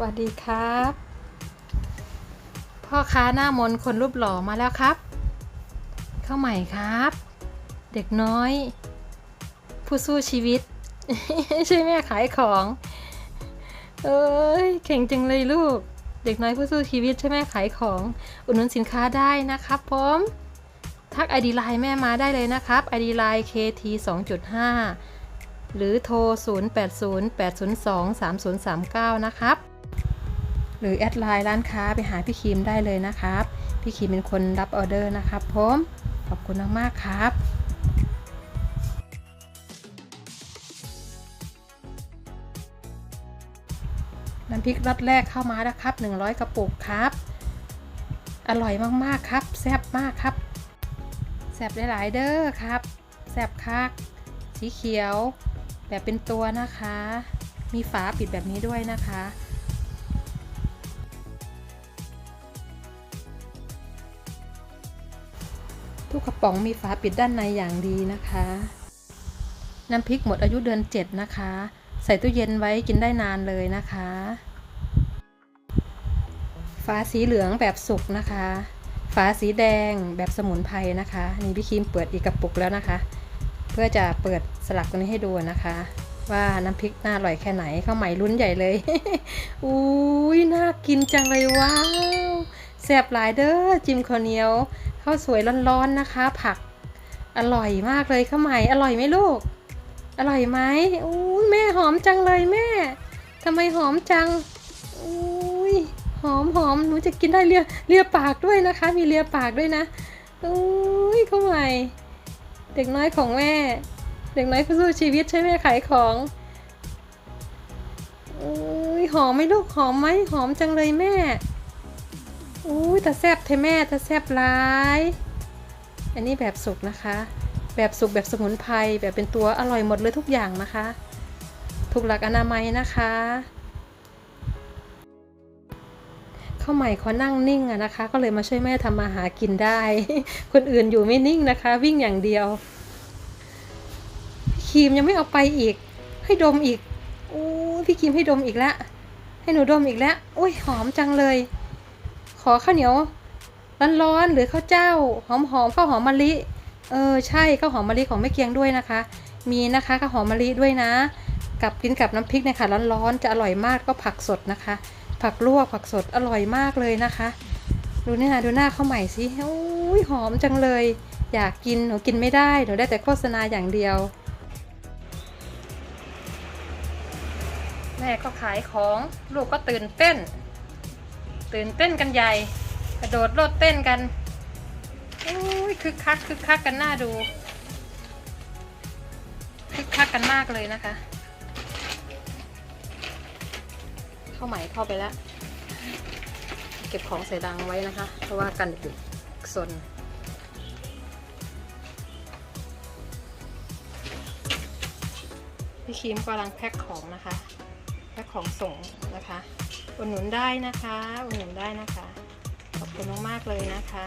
วัสดีครับพ่อค้าหน้ามนต์คนรูปหล่อมาแล้วครับข้าวใหม่ครับเด็กน้อยผู้สู้ชีวิต ใช่แม่ขายของเอ้ยเก่งจังเลยลูกเด็กน้อยผู้สู้ชีวิตใช่แม่ขายของอุดหนุนสินค้าได้นะครับผมทัก ID ไลน์แม่มาได้เลยนะครับ ID ไลน์ KT 2.5 หรือโทร 0808023039 นะครับหรือแอดไลน์ร้านค้าไปหาพี่คิมได้เลยนะครับพี่คิมเป็นคนรับออเดอร์นะครับผมขอบคุณมากๆครับน้ำพริกรสแรกเข้ามาแล้วครับ100กระปุกครับอร่อยมากๆครับแซ่บมากครับแซ่บหลายๆเด้อครับแซ่บคักสีเขียวแบบเป็นตัวนะคะมีฝาปิดแบบนี้ด้วยนะคะทุกกระป๋องมีฝาปิดด้านในอย่างดีนะคะน้ำพริกหมดอายุเดือน7นะคะใส่ตู้เย็นไว้กินได้นานเลยนะคะฝาสีเหลืองแบบสุกนะคะฝาสีแดงแบบสมุนไพรนะคะนี่พี่คิมเปิดอีกกระปุกแล้วนะคะเพื่อจะเปิดสลักตรงนี้ให้ดูนะคะว่าน้ำพริกน่าอร่อยแค่ไหนข้าวใหม่ลุ้นใหญ่เลย อุ้ยน่ากินจังเลยว้าวแซ่บหลายเด้อจิ้มข้าวเหนียวข้าวสวยร้อนๆนะคะผักอร่อยมากเลยข้าวใหม่อร่อยไหมลูกอร่อยไหมอุ้ยแม่หอมจังเลยแม่ทำไมหอมจังอุ้ยหอมหนูจะกินได้เลียปากด้วยนะคะมีเลียปากด้วยนะอุ้ยข้าวใหม่เด็กน้อยของแม่เด็กน้อยผู้สู้ชีวิตใช่ไหมขายของอุ้ยหอมไหมลูกหอมไหมหอมจังเลยแม่อุ้ยแต่แซ่บแท้แม่แต่แซ่บร้ายอันนี้แบบสุกนะคะแบบสุกแบบสมุนไพรแบบเป็นตัวอร่อยหมดเลยทุกอย่างนะคะถูกหลักอนามัยนะคะข้าวใหม่เขานั่งนิ่งอะนะคะก็เลยมาช่วยแม่ทำมาหากินได้ คนอื่นอยู่ไม่นิ่งนะคะวิ่งอย่างเดียวพี่ครีมยังไม่เอาไปอีกให้ดมอีกโอ้พี่ครีมให้ดมอีกแล้วให้หนูดมอีกแล้วโอ้ยหอมจังเลยขอข้าวเหนียวร้อนๆหรือข้าวเจ้าหอมข้าวหอมมะลิใช่ข้าวหอมมะลิของแม่เกียงด้วยนะคะมีนะคะข้าวหอมมะลิด้วยนะกับกินกับน้ำพริกเนี่ยค่ะร้อนๆจะอร่อยมากก็ผักสดนะคะผักลวกผักสดอร่อยมากเลยนะคะดูนี่นะดูหน้าข้าวใหม่สิโอ้ยหอมจังเลยอยากกินหนูกินไม่ได้หนูได้แต่โฆษณาอย่างเดียวแม่ก็ขายของลูกก็ตื่นเต้นกันใหญ่กระโดดโลดเต้นกันโอ้ยคึกคักกันน่าดูคึกคักกันมากเลยนะคะเข้าใหม่เข้าไปแล้วเก็บของใส่ดังไว้นะคะเพราะว่ากันเด็กๆซนพี่ครีมกำลังแพ็คของนะคะแพ็คของส่งนะคะอุดหนุนได้นะคะอุดหนุนได้นะคะขอบคุณมากๆเลยนะคะ